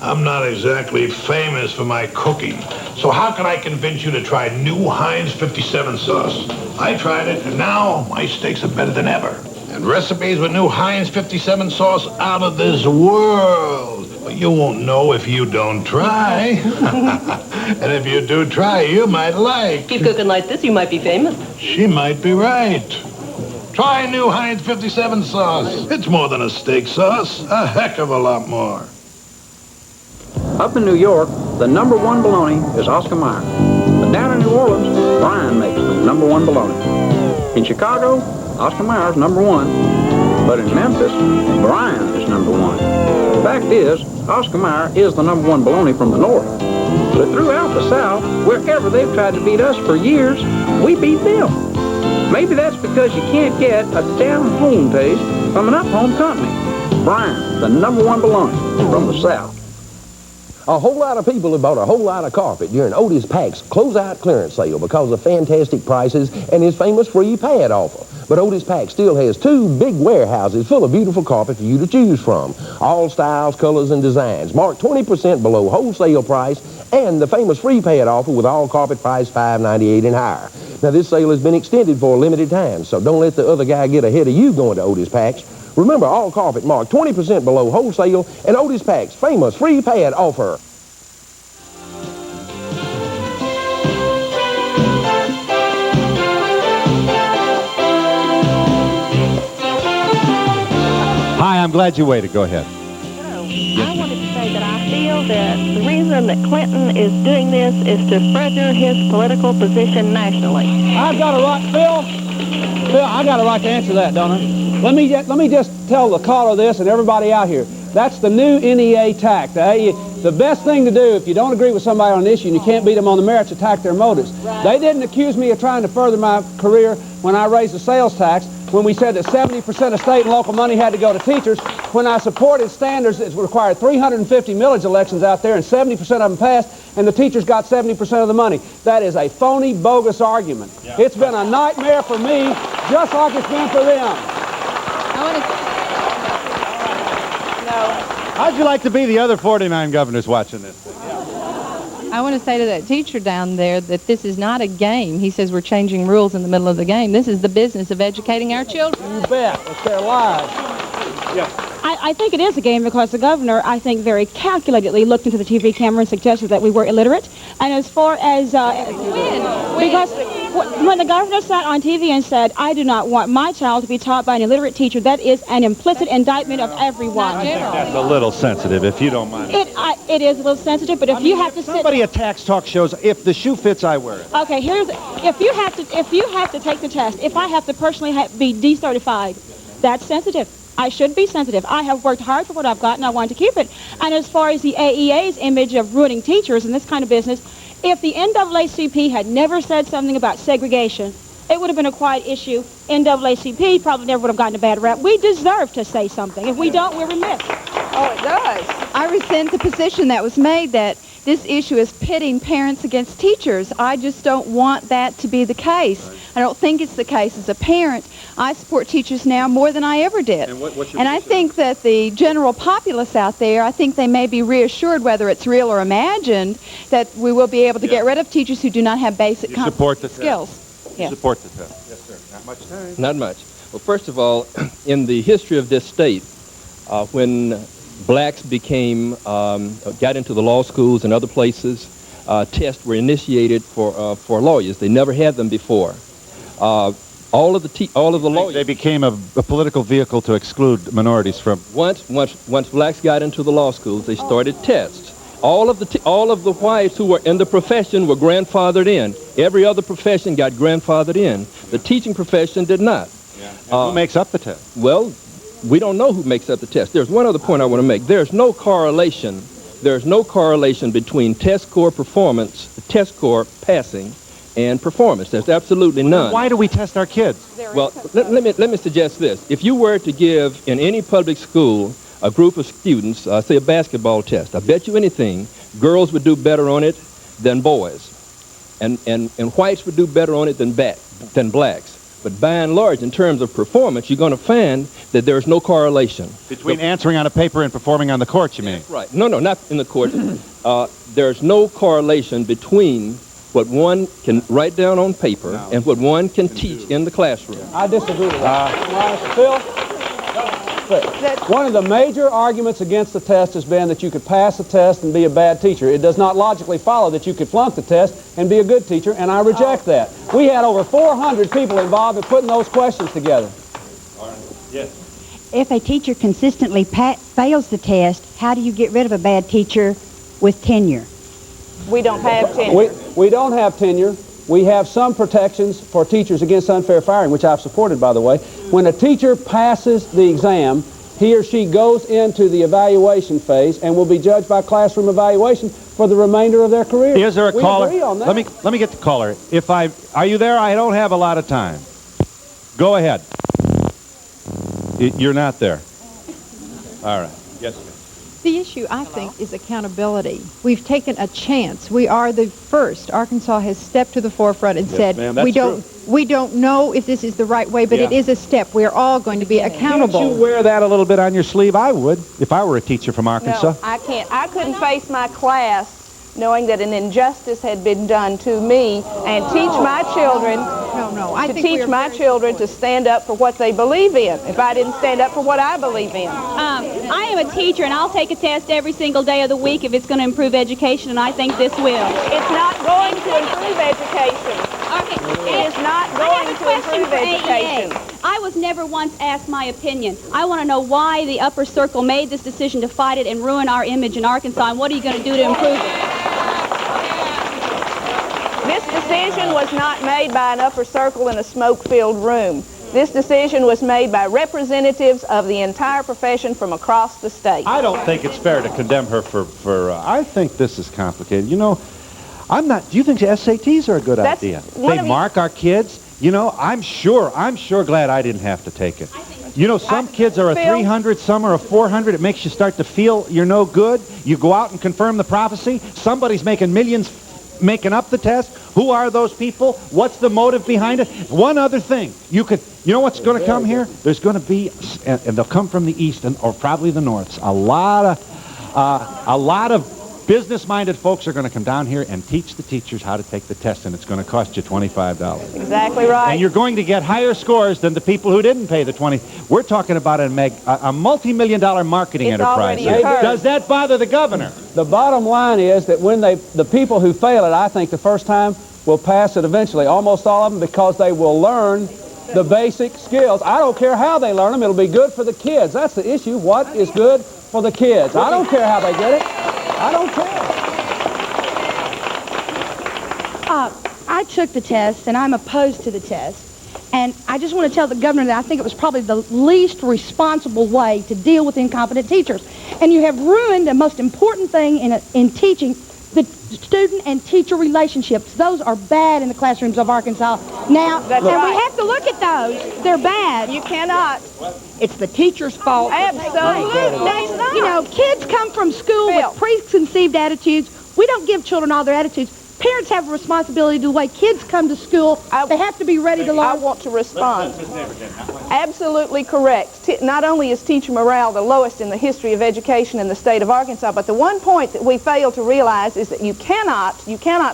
I'm not exactly famous for my cooking, so how can I convince you to try new Heinz 57 sauce? I tried it, and now my steaks are better than ever. And recipes with new Heinz 57 sauce out of this world. But you won't know if you don't try. And if you do try, you might like. Keep cooking like this, you might be famous. She might be right. Try new Heinz 57 sauce. It's more than a steak sauce, a heck of a lot more. Up in New York, the number one bologna is Oscar Mayer. But down in New Orleans, Brian makes the number one bologna. In Chicago, Oscar Mayer's number one. But in Memphis, Brian is number one. The fact is, Oscar Mayer is the number one bologna from the north. But throughout the South, wherever they've tried to beat us for years, we beat them. Maybe that's because you can't get a down-home taste from an up-home company. Brian, the number one bologna from the South. A whole lot of people have bought a whole lot of carpet during Otis Pack's closeout clearance sale because of fantastic prices and his famous free pad offer. But Otis Pack still has two big warehouses full of beautiful carpet for you to choose from. All styles, colors, and designs, marked 20% below wholesale price, and the famous free pad offer with all carpet price $5.98 and higher. Now, this sale has been extended for a limited time, so don't let the other guy get ahead of you going to Otis Pack's. Remember, all carpet marked 20% below wholesale and Otis Pack's famous free pad offer. Hi, I'm glad you waited. Go ahead. I wanted to say that I feel that the reason that Clinton is doing this is to further his political position nationally. I've got a right, Phil, I got a right to answer that, don't I? Let me just tell the caller this and everybody out here. That's the new NEA tack. The best thing to do if you don't agree with somebody on an issue and you can't beat them on the merits, attack their motives. Right. They didn't accuse me of trying to further my career when I raised the sales tax, when we said that 70% of state and local money had to go to teachers, when I supported standards that required 350 millage elections out there and 70% of them passed, and the teachers got 70% of the money. That is a phony, bogus argument. Yeah. It's been a nightmare for me, just like it's been for them. How'd you like to be the other 49 governors watching this thing? I want to say to that teacher down there that this is not a game. He says we're changing rules in the middle of the game. This is the business of educating our children. You bet. It's their lives. Yeah. I think it is a game because the governor, I think, very calculatedly looked into the TV camera and suggested that we were illiterate. And as far as... because when the governor sat on TV and said, I do not want my child to be taught by an illiterate teacher, that is an implicit indictment of everyone. I think that's a little sensitive, if you don't mind. It is a little sensitive, but if you have to sit... Somebody attacks talk shows, if the shoe fits, I wear it. Okay, if you have to take the test, if I have to personally be decertified, that's sensitive. I should be sensitive. I have worked hard for what I've got, and I want to keep it. And as far as the AEA's image of ruining teachers in this kind of business, if the NAACP had never said something about segregation, it would have been a quiet issue. NAACP probably never would have gotten a bad rap. We deserve to say something. If we don't, we're remiss. Oh, it does. I resent the position that was made that this issue is pitting parents against teachers. I just don't want that to be the case. I don't think it's the case. As a parent, I support teachers now more than I ever did. And I think that the general populace out there, I think they may be reassured, whether it's real or imagined, that we will be able to get rid of teachers who do not have basic skills. You support the test. Yes, sir. Not much time. Not much. Well, first of all, in the history of this state, when blacks got into the law schools and other places, tests were initiated for lawyers. They never had them before. All of the lawyers. They became a political vehicle to exclude minorities from. Once blacks got into the law schools, they started tests. All of the whites who were in the profession were grandfathered in. Every other profession got grandfathered in. The teaching profession did not. Who makes up the test? Well, we don't know who makes up the test. There's one other point I want to make. There's no correlation between test score performance, test score passing, and performance. There's absolutely none. Why do we test our kids? Well, let me suggest this. If you were to give in any public school a group of students, say a basketball test, I bet you anything, girls would do better on it than boys, and whites would do better on it than blacks. But by and large, in terms of performance, you're going to find that there's no correlation. Between answering on a paper and performing on the court, you mean? Right. No, not in the court. There's no correlation between what one can write down on paper and what one can teach in the classroom. I disagree with that. Phil? One of the major arguments against the test has been that you could pass the test and be a bad teacher. It does not logically follow that you could flunk the test and be a good teacher, and I reject that. We had over 400 people involved in putting those questions together. Yes. If a teacher consistently fails the test, how do you get rid of a bad teacher with tenure? We don't have tenure. We don't have tenure. We have some protections for teachers against unfair firing, which I've supported, by the way. When a teacher passes the exam, he or she goes into the evaluation phase and will be judged by classroom evaluation for the remainder of their career. Is there a caller? Agree on that. Let me get the caller. Are you there? I don't have a lot of time. Go ahead. You're not there. All right. Yes, ma'am. The issue, I think, is accountability. We've taken a chance. We are the first. Arkansas has stepped to the forefront and said, we don't know if this is the right way, but it is a step. We are all going to be accountable. Can't you wear that a little bit on your sleeve? I would, if I were a teacher from Arkansas. No, I can't. I couldn't face my class knowing that an injustice had been done to me and teach my children to stand up for what they believe in if I didn't stand up for what I believe in. I am a teacher, and I'll take a test every single day of the week if it's going to improve education, and I think this will. It's not going to improve education. It is not going to improve education. I was never once asked my opinion. I want to know why the upper circle made this decision to fight it and ruin our image in Arkansas, and what are you going to do to improve it? This decision was not made by an upper circle in a smoke-filled room. This decision was made by representatives of the entire profession from across the state. I don't think it's fair to condemn her for I think this is complicated. You know, do you think the SATs are a good idea? They mark our kids. You know, I'm sure glad I didn't have to take it. You know, some kids are a 300, some are a 400. It makes you start to feel you're no good. You go out and confirm the prophecy. Somebody's making millions making up the test. Who are those people? What's the motive behind it? One other thing. You know what's going to come here? There's going to be, and they'll come from the east or probably the north, a lot of Business-minded folks are going to come down here and teach the teachers how to take the test, and it's going to cost you $25. Exactly right. And you're going to get higher scores than the people who didn't pay the $20. We're talking about a multi-million-dollar marketing enterprise. Does that bother the governor? The bottom line is that when the people who fail it, I think the first time will pass it eventually, almost all of them, because they will learn the basic skills. I don't care how they learn them. It'll be good for the kids. That's the issue. What is good for the kids? I don't care how they get it. I don't care. I took the test, and I'm opposed to the test. And I just want to tell the governor that I think it was probably the least responsible way to deal with incompetent teachers. And you have ruined the most important thing in teaching, the student and teacher relationships. Those are bad in the classrooms of Arkansas now. That's and right. we have to look at those. They're bad. You cannot. It's the teacher's fault. Absolutely. You know, kids come from school with preconceived attitudes. We don't give children all their attitudes. Parents have a responsibility to the way kids come to school. They have to be ready to learn. I want to respond. Absolutely correct. Not only is teacher morale the lowest in the history of education in the state of Arkansas, but the one point that we fail to realize is that you cannot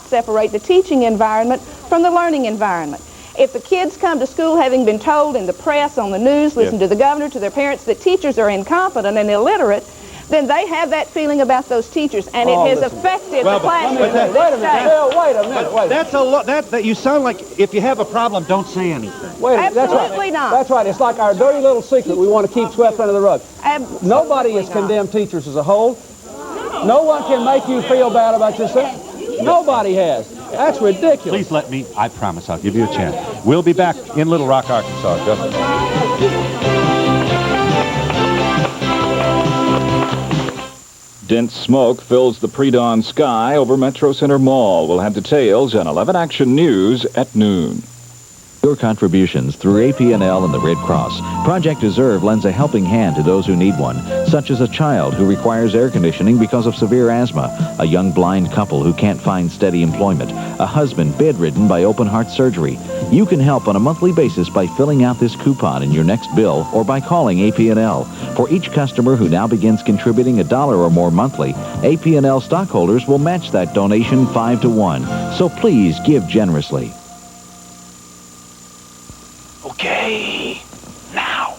separate the teaching environment from the learning environment. If the kids come to school having been told in the press, on the news, listen to the governor, to their parents, that teachers are incompetent and illiterate, then they have that feeling about those teachers, and it has affected the classroom. Wait a minute. That's a lot. That you sound like if you have a problem, don't say anything. Wait a minute. Absolutely not. That's right. It's like our dirty little secret we want to keep swept under the rug. Nobody has condemned teachers as a whole. No one can make you feel bad about yourself. Nobody has. That's ridiculous. Please let me. I promise I'll give you a chance. We'll be back in Little Rock, Arkansas. Just a minute. Dense smoke fills the pre-dawn sky over Metro Center Mall. We'll have details on 11 Action News at noon. Your contributions through AP&L and the Red Cross. Project Deserve lends a helping hand to those who need one, such as a child who requires air conditioning because of severe asthma, a young blind couple who can't find steady employment, a husband bedridden by open heart surgery. You can help on a monthly basis by filling out this coupon in your next bill or by calling AP&L. For each customer who now begins contributing $1 or more monthly, AP&L stockholders will match that donation 5 to 1. So please give generously. Okay, now.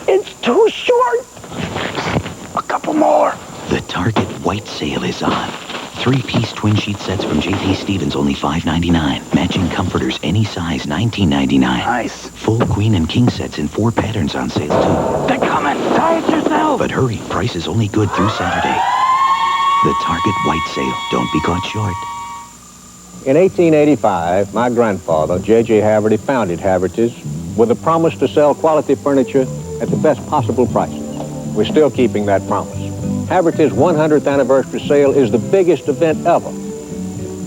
It's too short. A couple more. The Target White Sale is on. 3-piece twin sheet sets from J.P. Stevens, only $5.99. Matching comforters, any size, $19.99. Nice. Full queen and king sets in 4 patterns on sale, too. They're coming. Tie it yourself. But hurry, price is only good through Saturday. The Target White Sale. Don't be caught short. In 1885, my grandfather, J.J. Haverty, founded Haverty's with a promise to sell quality furniture at the best possible prices. We're still keeping that promise. Haverty's 100th anniversary sale is the biggest event ever.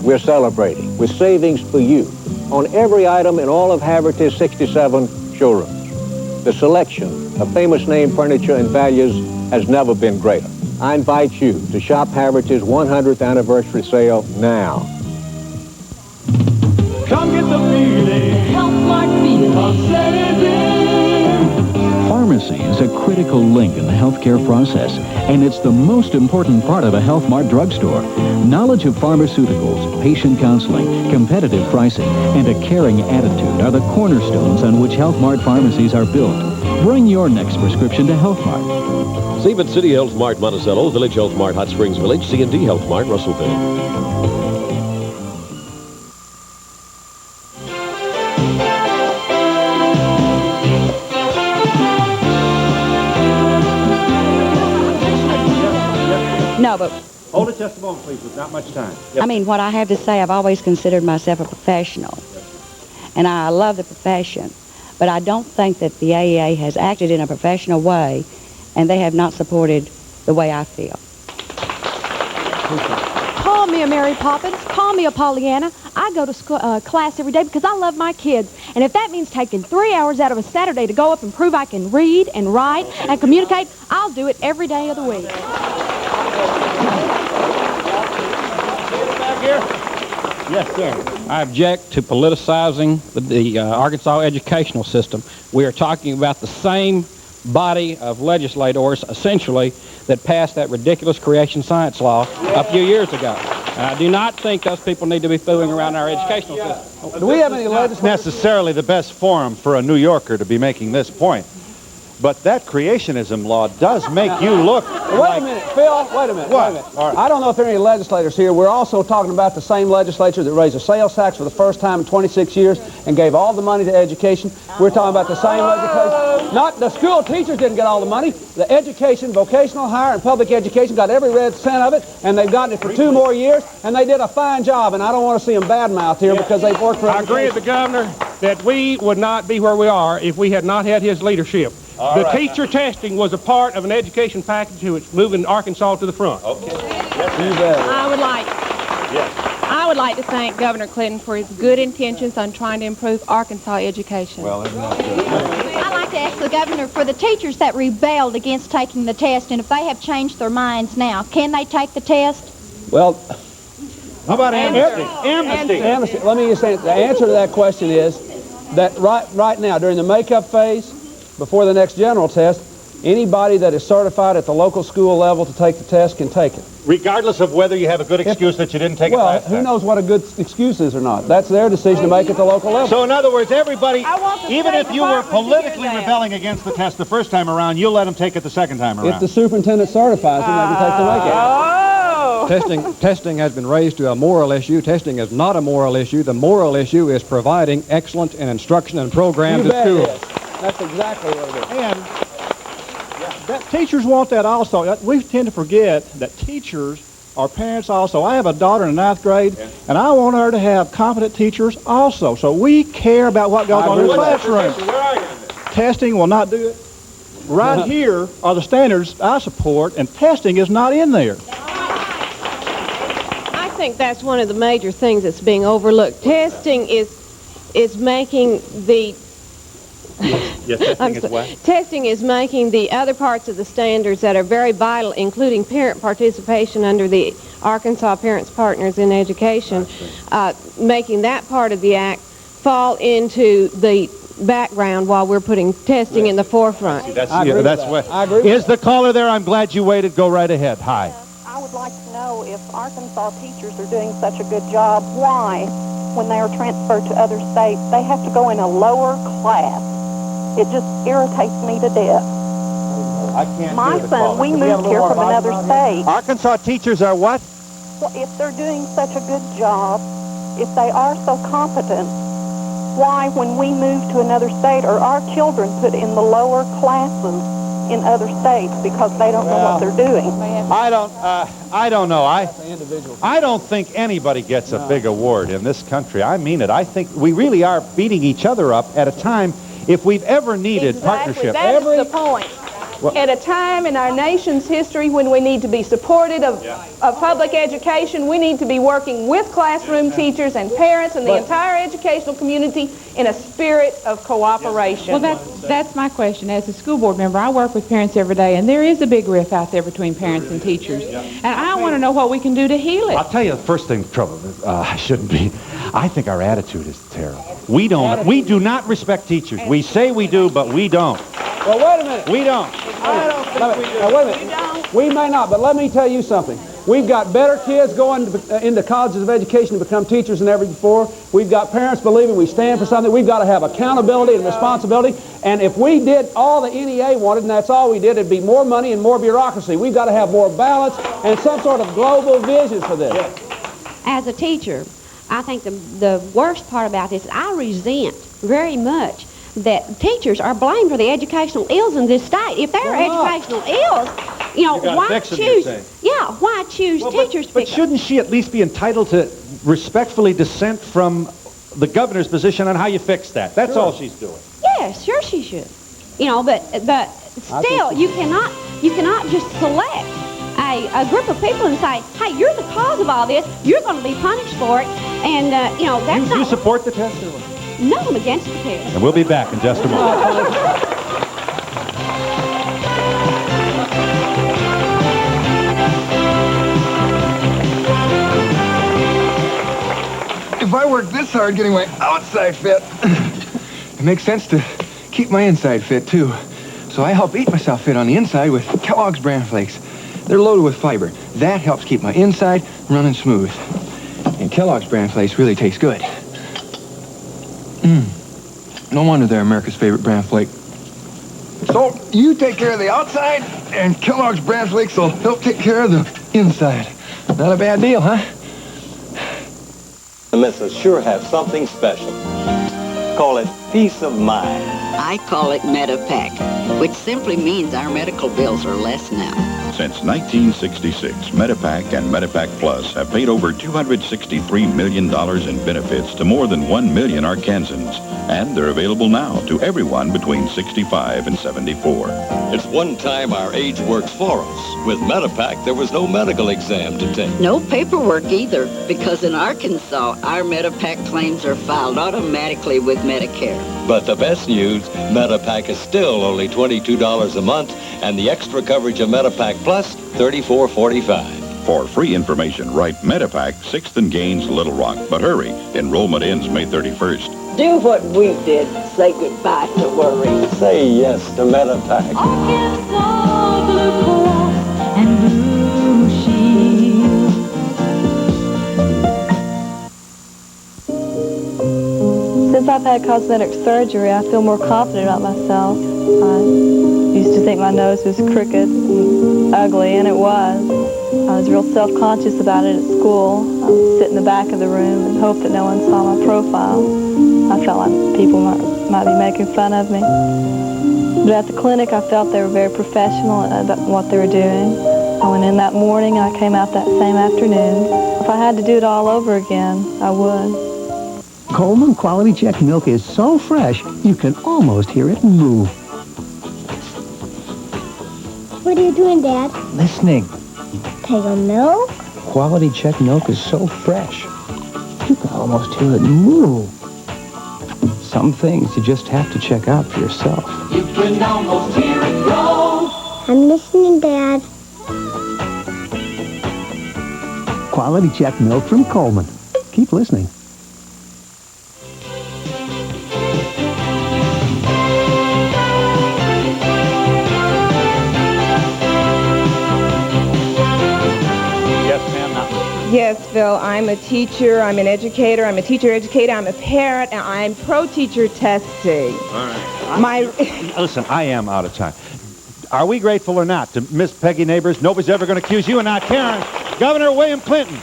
We're celebrating with savings for you on every item in all of Haverty's 67 showrooms. The selection of famous name furniture and values has never been greater. I invite you to shop Haverty's 100th anniversary sale now. Come get the feeling. Help like feeling. Let it in. Pharmacy is a critical link in the healthcare process, and it's the most important part of a Health Mart drugstore. Knowledge of pharmaceuticals, patient counseling, competitive pricing, and a caring attitude are the cornerstones on which Health Mart pharmacies are built. Bring your next prescription to Health Mart. Seaman City Health Mart, Monticello, Village Health Mart, Hot Springs Village, C&D Health Mart, Russellville. No, but... Hold it just a moment, please. There's not much time. Yep. I mean, what I have to say, I've always considered myself a professional. And I love the profession. But I don't think that the AEA has acted in a professional way, and they have not supported the way I feel. Call me a Mary Poppins. Call me a Pollyanna. I go to school, class every day because I love my kids. And if that means taking 3 hours out of a Saturday to go up and prove I can read and write and communicate, I'll do it every day of the week. Yes, sir. I object to politicizing the Arkansas educational system. We are talking about the same body of legislators, essentially, that passed that ridiculous creation science law a few years ago. And I do not think those people need to be fooling around our educational system. Do we have any Not necessarily the best forum for a New Yorker to be making this point. But that creationism law does make you look Wait a minute, Phil, wait a minute. What? Wait a minute. I don't know if there are any legislators here. We're also talking about the same legislature that raised the sales tax for the first time in 26 years and gave all the money to education. We're talking about the same legislation. Not the school teachers didn't get all the money. The education, vocational higher and public education got every red cent of it, and they've gotten it for 2 more years, and they did a fine job, and I don't want to see them badmouth here because they've worked for I agree with the governor that we would not be where we are if we had not had his leadership. The teacher testing was a part of an education package which moving Arkansas to the front. Okay. I would like to thank Governor Clinton for his good intentions on trying to improve Arkansas education. Well, isn't that good? I'd like to ask the governor for the teachers that rebelled against taking the test, and if they have changed their minds now, can they take the test? Well, how about amnesty? Amnesty. Let me just say, the answer to that question is that right now, during the makeup phase, before the next general test, anybody that is certified at the local school level to take the test can take it. Regardless of whether you have a good excuse that you didn't take it last time. Who knows what a good excuse is or not? That's their decision to make at the local level. So in other words, everybody, even if you were politically rebelling against the test the first time around, you'll let them take it the second time around. If the superintendent certifies them, they can take the makeup. Testing has been raised to a moral issue. Testing is not a moral issue. The moral issue is providing excellence in instruction and programs at schools. That's exactly what it is. And teachers want that also. We tend to forget that teachers are parents also. I have a daughter in the 9th grade, and I want her to have competent teachers also. So we care about what goes on in the classroom. Testing will not do it. Right here are the standards I support, and testing is not in there. I think that's one of the major things that's being overlooked. Testing is making the testing is making the other parts of the standards that are very vital, including parent participation under the Arkansas Parents Partners in Education, making that part of the act fall into the background while we're putting testing in the forefront. I agree with Is the caller there? I'm glad you waited. Go right ahead. Hi. I would like to know if Arkansas teachers are doing such a good job, why, when they are transferred to other states, they have to go in a lower class. It just irritates me to death. I can't. My son, we moved here from another state. Arkansas teachers are what? Well, if they're doing such a good job, if they are so competent, why, when we move to another state, are our children put in the lower classes in other states because they don't know what they're doing? I don't know. I don't think anybody gets a big award in this country. I mean it. I think we really are beating each other up at a time. If we've ever needed partnership, That is the point. At a time in our nation's history when we need to be supportive of public education, we need to be working with classroom teachers and parents and the entire educational community in a spirit of cooperation. Well, that's my question. As a school board member, I work with parents every day, and there is a big rift out there between parents and teachers. And I want to know what we can do to heal it. I'll tell you the first thing, trouble. I shouldn't be. I think our attitude is terrible. We do not respect teachers. We say we do, but we don't. Well, wait a minute. We don't. I don't think we do. Now, wait a minute. We may not, but let me tell you something. We've got better kids going into colleges of education to become teachers than ever before. We've got parents believing we stand for something. We've got to have accountability and responsibility. And if we did all the NEA wanted, and that's all we did, it'd be more money and more bureaucracy. We've got to have more balance and some sort of global vision for this. As a teacher, I think the worst part about this, I resent very much that teachers are blamed for the educational ills in this state. If there are educational ills, why choose? Why choose teachers? But shouldn't she at least be entitled to respectfully dissent from the governor's position on how you fix that? That's all she's doing. Yes, sure she should. But still, you cannot just select a group of people and say, hey, you're the cause of all this. You're going to be punished for it. And that's not. You support the test? No, I'm against the test. And we'll be back in just a moment. If I work this hard getting my outside fit, it makes sense to keep my inside fit, too. So So I help eat myself fit on the inside with Kellogg's Bran Flakes. They're loaded with fiber. That helps keep my inside running smooth. And Kellogg's Bran Flakes really taste good. No wonder they're America's favorite bran flake. So you take care of the outside, and Kellogg's Bran Flakes will help take care of the inside. Not a bad deal, huh? The missus sure have something special. Call it peace of mind. I call it Medipack, which simply means our medical bills are less now. Since 1966, Medipack and Medipack Plus have paid over $263 million in benefits to more than 1 million Arkansans. And they're available now to everyone between 65 and 74. It's one time our age works for us. With Medipack, there was no medical exam to take. No paperwork either, because in Arkansas, our Medipack claims are filed automatically with Medicare. But the best news, Medipack is still only $22 a month, and the extra coverage of Medipack Plus, $34.45. For free information, write Medipack, 6th and Gaines, Little Rock. But hurry, enrollment ends May 31st. Do what we did. Say goodbye to worry. Say yes to Medipack. Arkansas Blue Cross and Blue Shield. Since I've had cosmetic surgery, I feel more confident about myself. I used to think my nose was crooked and ugly, and it was. I was real self-conscious about it at school. I would sit in the back of the room and hope that no one saw my profile. I felt like people might be making fun of me. But at the clinic, I felt they were very professional about what they were doing. I went in that morning, and I came out that same afternoon. If I had to do it all over again, I would. Coleman Quality Check milk is so fresh, you can almost hear it move. What are you doing, Dad? Listening. Pale milk? Quality Check milk is so fresh, you can almost hear it move. Some things you just have to check out for yourself. You can almost hear it grow. I'm listening, Dad. Quality Check milk from Coleman. Keep listening. Yes, Phil, I'm a teacher, I'm an educator, I'm a teacher-educator, I'm a parent, and I'm pro-teacher testing. All right. Listen, I am out of time. Are we grateful or not to Miss Peggy Neighbors? Nobody's ever going to accuse you and not Karen. Governor William Clinton,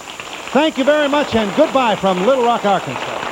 thank you very much, and goodbye from Little Rock, Arkansas.